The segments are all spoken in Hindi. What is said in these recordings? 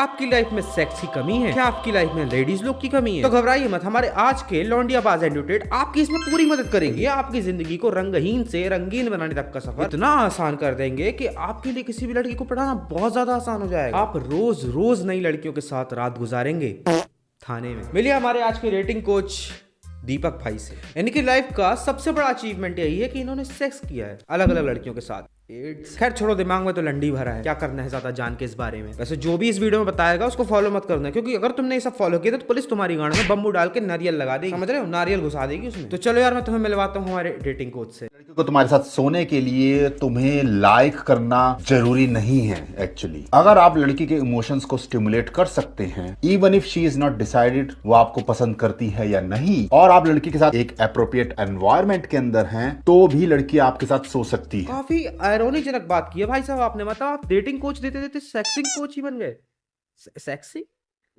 आपकी लाइफ में सेक्स की कमी है? क्या आपकी लाइफ में लेडीज लोग की कमी है? तो घबराइए मत, हमारे आज के लौंडियाबाज एडवोकेट आपकी इसमें पूरी मदद करेंगे। आपकी जिंदगी को रंगहीन से रंगीन बनाने तक का सफर इतना आसान कर देंगे कि आपके लिए किसी भी लड़की को पढ़ाना बहुत ज्यादा आसान हो जाएगा। आप रोज रोज नई लड़कियों के साथ रात गुजारेंगे थाने में। मिलिए हमारे आज के रेटिंग कोच दीपक भाई से। इनकी लाइफ का सबसे बड़ा अचीवमेंट यही है कि इन्होंने सेक्स किया है अलग अलग लड़कियों के साथ। खैर छोड़ो, दिमाग में तो लंडी भरा है, क्या करना है ज्यादा जान के इस बारे में। वैसे जो भी इस वीडियो में बताएगा उसको फॉलो मत करना, क्योंकि अगर तुमने ये सब फॉलो किया तो पुलिस तुम्हारी गांड में बम्बू डाल के नारियल लगा देगी, समझ रहे हो, नारियल घुसा देगी उसमें। तो चलो यार, मैं तुम्हें मिलवाता हूँ हमारे डेटिंग कोच से। लड़की को तुम्हारे साथ सोने के लिए तुम्हें लाइक करना जरूरी नहीं है। एक्चुअली अगर आप लड़की के इमोशंस को स्टिमुलेट कर सकते हैं, even if she is not decided वो आपको पसंद करती है या नहीं, और आप लड़की के साथ एक एप्रोप्रिएट एनवायरमेंट के अंदर हैं, तो भी लड़की आपके साथ सो सकती है। काफी आयरॉनिकजनक बात की है भाई साहब आपने, मतलब आप डेटिंग कोच देते देते सेक्सिंग कोच ही बन गए। सेक्सी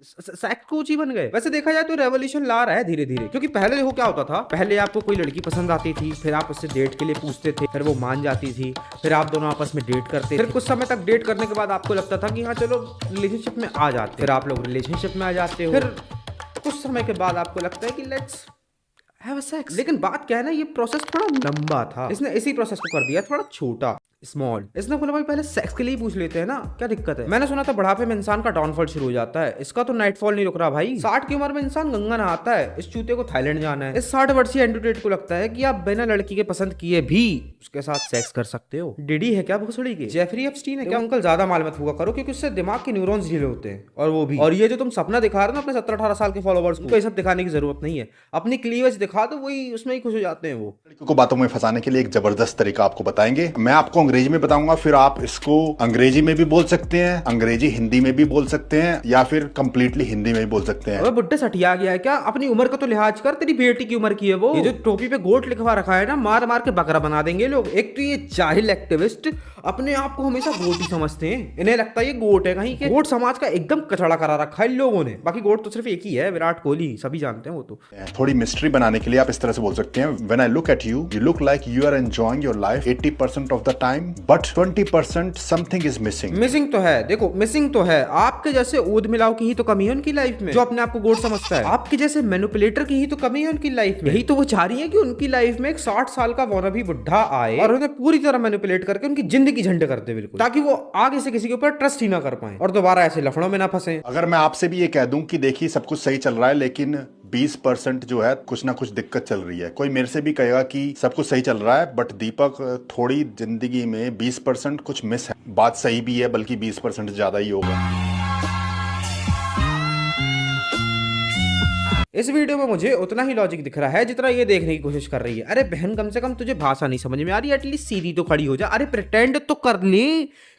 सेक्स कोच ही बन गए। वैसे देखा जाए तो रेवोल्यूशन ला रहा है धीरे धीरे, क्योंकि पहले देखो क्या होता था। पहले आपको कोई लड़की पसंद आती थी, फिर आप उससे डेट के लिए पूछते थे, फिर वो मान जाती थी, फिर आप दोनों आपस में डेट करते, फिर कुछ समय तक डेट करने के बाद आपको लगता था कि हाँ चलो रिलेशनशिप में आ जाते, फिर आप लोग रिलेशनशिप में आ जाते हो, फिर कुछ समय के बाद आपको लगता है कि लेट्स हैव अ सेक्स। लेकिन बात क्या है ना, ये प्रोसेस थोड़ा लंबा था, इसने इसी प्रोसेस को कर दिया थोड़ा छोटा, स्मॉल। इसने बोला भाई पहले सेक्स के लिए पूछ लेते हैं ना, क्या दिक्कत है। मैंने सुना था बुढ़ापे में इंसान का डाउनफॉल शुरू हो जाता है, इसका तो नाइटफॉल नहीं रुक रहा भाई। 60 की उम्र में इंसान गंगा नहाता है, इस चूते को थाईलैंड जाना है। इस 60 वर्षीय एडवोकेट को लगता है कि आप बिना लड़की के पसंद किए भी उसके साथ सेक्स कर सकते हो। डीडी है क्या भोसड़ी के, जेफरी एप्स्टीन है क्या? अंकल ज्यादा माल मत हुआ करो, क्योंकि उससे दिमाग के न्यूरॉन्स ढीले होते हैं, और वो भी। और ये जो तुम सपना दिखा रहे हो ना अपने 17-18 साल के फॉलोवर्स को, ये सब दिखाने की जरूरत नहीं है। अपनी क्लीवेज दिखा दो, वही उसमें ही खुश हो जाते हैं वो। लड़कियों को बातों में फंसाने के लिए एक जबरदस्त तरीका आपको बताएंगे। मैं आपको अंग्रेजी में बताऊंगा, फिर आप इसको अंग्रेजी में भी बोल सकते हैं, अंग्रेजी हिंदी में भी बोल सकते हैं, या फिर कंप्लीटली हिंदी में भी बोल सकते हैं। अबे बुड्ढे सठिया गया है क्या? अपनी उम्र का तो लिहाज कर, तेरी बेटी की उम्र की है वो। ये जो टोपी पे गोट लिखवा रखा है ना, मार मार के बकरा बना देंगे लोग। एक तो ये जाहिल एक्टिविस्ट अपने आप को हमेशा गोट ही समझते हैं, इन्हें लगता है ये गोट है कहीं के। गोट समाज का एकदम कचड़ा करा रखा है इन लोगों ने। बाकी गोट तो सिर्फ एक ही है, विराट कोहली, सभी जानते हैं वो तो। थोड़ी मिस्ट्री बनाने के लिए आप इस तरह से बोल सकते हैं, when I look at you, you look like you are enjoying your life 80% of the time, but 20% something is missing. Missing तो है, देखो मिसिंग तो है। आपके जैसे ऊद मिलाव की ही तो कमी है उनकी लाइफ में, जो अपने आप को गोट समझता है। आपके जैसे मैनिपुलेटर की ही तो कमी है उनकी लाइफ में। यही तो वो चाह रही है कि उनकी लाइफ में एक 60 साल का वॉनबी बुढ़ा आए और उन्हें पूरी तरह मैनिपुलेट करके उनकी जिंदगी झंडे कर दे, बिल्कुल, ताकि वो आगे से किसी के ऊपर ट्रस्ट ही ना कर पाए और दोबारा ऐसे लफड़ों में ना फंसे। अगर मैं आपसे भी ये कह दूं कि देखिए सब कुछ सही चल रहा है, लेकिन 20% जो है कुछ ना कुछ दिक्कत चल रही है। कोई मेरे से भी कहेगा कि सब कुछ सही चल रहा है, बट दीपक थोड़ी जिंदगी में 20% कुछ मिस है। बात सही भी है, बल्कि 20% ज्यादा ही होगा। इस वीडियो में मुझे उतना ही लॉजिक दिख रहा है जितना ये देखने की कोशिश कर रही है। अरे बहन, कम से कम तुझे भाषा नहीं समझ में आ रही, एटलीस्ट सीधी तो खड़ी हो जा। अरे प्रिटेंड तो कर ले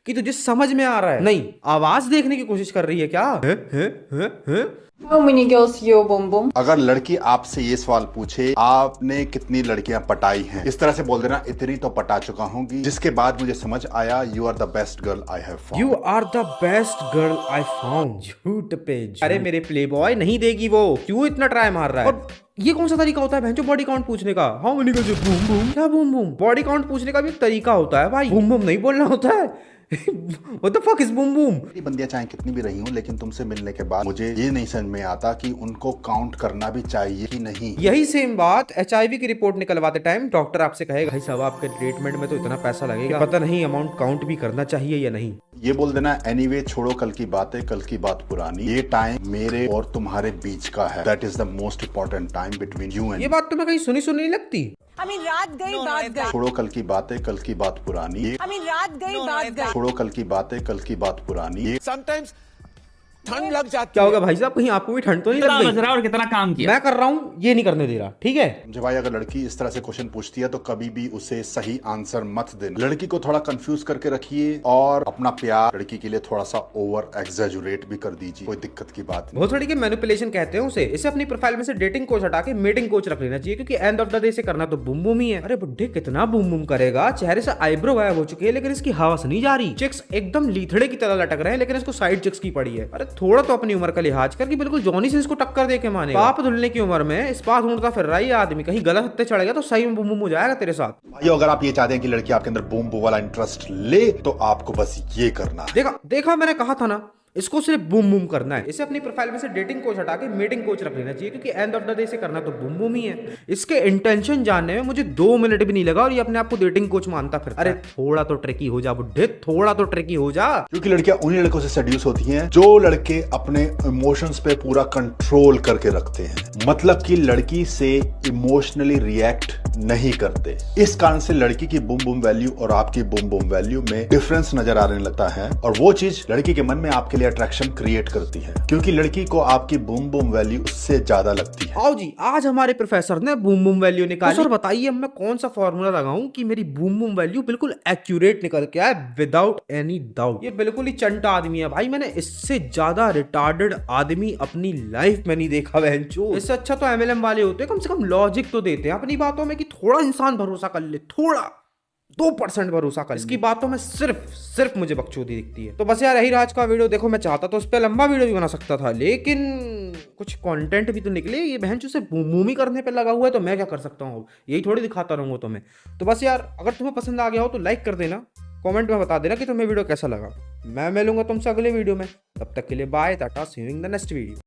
कि तुझे समझ में आ रहा है। नहीं, आवाज देखने की कोशिश कर रही है क्या? How many girls you boom boom? अगर लड़की आपसे ये सवाल पूछे, आपने कितनी लड़कियां पटाई हैं, इस तरह से बोल देना, इतनी तो पटा चुका हूँगी, जिसके बाद मुझे समझ आया you are the best girl I have found. You are the best girl I found. झूठ पे झूठ। अरे मेरे प्ले बॉय, नहीं देगी वो, क्यों इतना ट्राई मार रहा है? और ये कौन सा तरीका होता है बहनचोद बॉडी काउंट पूछने का? How many girls boom boom? क्या बूम बूम? बॉडी काउंट पूछने का भी एक तरीका होता है भाई, बूम बूम नहीं बोलना होता है। What the fuck is boom boom? मेरी बंदियां चाहे कितनी भी रही हूँ, लेकिन तुमसे मिलने के बाद मुझे ये नहीं समझ में आता कि उनको काउंट करना भी चाहिए कि नहीं। यही सेम बात HIV की रिपोर्ट निकलवाते टाइम डॉक्टर आपसे कहेगा, भाई साहब आपके ट्रीटमेंट में तो इतना पैसा लगेगा, पता नहीं अमाउंट काउंट भी करना चाहिए या नहीं। ये बोल देना, एनीवे छोड़ो कल की बातें, कल की बात पुरानी, ये टाइम मेरे और तुम्हारे बीच का है। That is the most important time between you and. ये बात तुम्हें कहीं सुनी सुनी नहीं लगती? रात गई बात गई। छोड़ो कल की बातें, कल की बात पुरानी। रात गई बात गई। छोड़ो कल की बातें, कल की बात पुरानी। समटाइम्स ठंड लग जाती क्या होगा भाई साहब, कहीं आपको भी ठंड तो नहीं लग गई? और कितना काम किया मैं कर रहा हूँ, ये नहीं करने दे रहा, ठीक है? जब भाई अगर लड़की इस तरह से क्वेश्चन पूछती है तो कभी भी उसे सही आंसर मत देना। लड़की को थोड़ा कंफ्यूज करके रखिए और अपना प्यार लड़की के लिए थोड़ा सा ओवर एग्जैजुरेट भी कर दीजिए, कोई दिक्कत की बात नहीं। बहुत के मैनिपुलेशन कहते हैं उसे। इसे अपनी प्रोफाइल में से डेटिंग कोच हटा के मीटिंग कोच रख लेना चाहिए, क्योंकि एंड ऑफ द डे से करना तो बूम बूम ही है। अरे बुड्ढे कितना बूम बूम करेगा, चेहरे से आईब्रो गायब हो चुकी है लेकिन इसकी हवस नहीं जा रही। चिक्स एकदम लीथड़े की तरह लटक रहे हैं लेकिन इसको साइड चिक्स की पड़ी है। अरे थोड़ा तो अपनी उम्र का लिहाज कर, कि बिल्कुल जॉनी सिंस को टक्कर दे के माने। पाप धुलने की उम्र में इस्पात ढूंढता फिर रहा है आदमी, कहीं गलत हत्ते चढ़ गया तो सही में बूम बूम हो जाएगा तेरे साथ। भाइयों, अगर आप ये चाहते हैं कि लड़की आपके अंदर बूम बूम वाला इंटरेस्ट ले, तो आपको बस ये करना है। देखा मैंने कहा था ना, इसको सिर्फ बूम बूम करना है। इसे अपनी प्रोफाइल में से डेटिंग कोच हटा के मीटिंग कोच रख लेना चाहिए, क्योंकि एंड ऑफ द डे से करना तो बूम बूम ही है। इसके इंटेंशन जानने में मुझे 2 मिनट भी नहीं लगा और ये अपने आप को डेटिंग कोच मानता फिर। अरे थोड़ा तो ट्रिकी हो जा बुड्ढे, थोड़ा तो ट्रिकी हो जा। क्योंकि लड़कियां उन्हीं लड़कों से सेड्यूस होती हैं जो लड़के अपने इमोशंस पे पूरा कंट्रोल करके रखते हैं, मतलब कि लड़की से इमोशनली रिएक्ट नहीं करते। इस कारण से लड़की की बूम बूम वैल्यू और आपकी बूम बूम वैल्यू में डिफरेंस नजर आने लगता है, और वो चीज लड़की के मन में आपके लिए अट्रैक्शन क्रिएट करती है, क्योंकि लड़की को आपकी बूम बूम वैल्यू उससे ज्यादा लगती है। आओ जी, आज हमारे प्रोफेसर ने बूम बूम वैल्यू निकाली। तो सर बताइए मैं कौन सा फॉर्मूला लगाऊं कि मेरी बूम बूम वैल्यू बिल्कुल एक्यूरेट निकल के आए, विदाउट एनी डाउट। ये बिल्कुल ही चंटा आदमी है भाई, मैंने इससे ज्यादा रिटार्डेड आदमी अपनी लाइफ में नहीं देखा बहनचोद। इससे अच्छा तो एमएलएम वाले होते, कम से कम लॉजिक तो देते हैं अपनी बातों में कि थोड़ा इंसान भरोसा कर ले, थोड़ा 2% भरोसा कर। इसकी बातों में सिर्फ मुझे बकचोदी दिखती है। तो बस यार, यही आज का वीडियो। देखो मैं चाहता तो उस पर लंबा वीडियो भी बना सकता था, लेकिन कुछ कंटेंट भी तो निकले। ये बहन जो से बूमी करने पे लगा हुआ है, तो मैं क्या कर सकता हूँ, यही थोड़ी दिखाता रहूंगा तुम्हें। तो बस यार, अगर तुम्हें पसंद आ गया हो तो लाइक कर देना, कमेंट में बता देना कि तुम्हें वीडियो कैसा लगा। मैं मिलूंगा तुमसे अगले वीडियो में, तब तक के लिए bye, tata, see you in the next video.